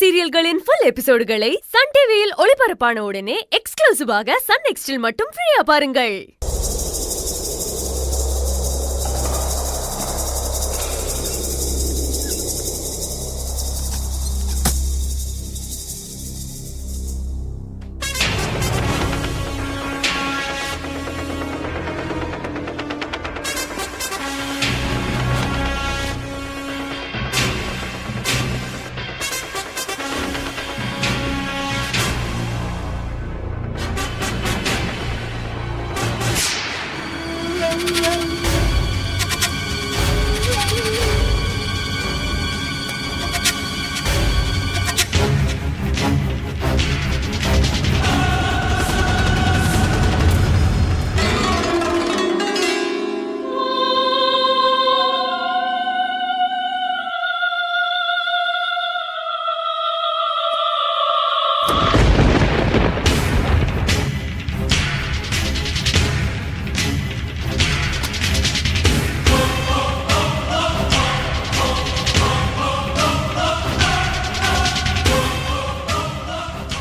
சீரியல்களின் full எபிசோடுகளை Sun டிவியில் ஒளிபரப்பான உடனே எக்ஸ்க்ளூசிவாக சன் நெக்ஸ்டில் மட்டும் ஃப்ரீயா பாருங்கள்.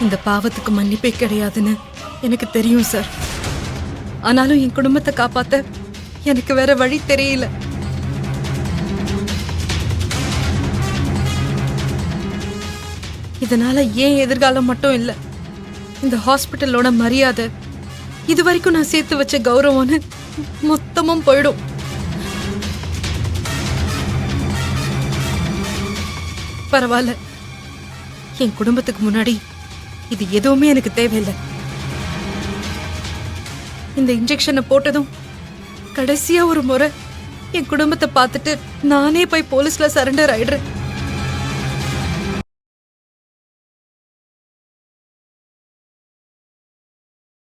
இந்த பாவத்துக்கு மன்னிப்பே கிடையாதுன்னு எனக்கு தெரியும் சார். ஆனாலும் என் குடும்பத்தை காப்பாத்த எனக்கு வேற வழி தெரியல. இதனால ஏன் எதிர்காலம் மட்டும் இல்ல, இந்த ஹாஸ்பிட்டலோட மரியாதை, இது வரைக்கும் நான் சேர்த்து வச்ச கௌரவம்னு மொத்தமும் போயிடும். பரவாயில்ல, என் குடும்பத்துக்கு முன்னாடி இது எதுவுமே எனக்கு தேவையில்லை. இந்த இன்ஜெக்ஷனை போட்டதும் கடைசியா ஒரு முறை என் குடும்பத்தை பார்த்துட்டு நானே போய் போலீஸ்ல சரண்டர் ஆயிடுறேன்.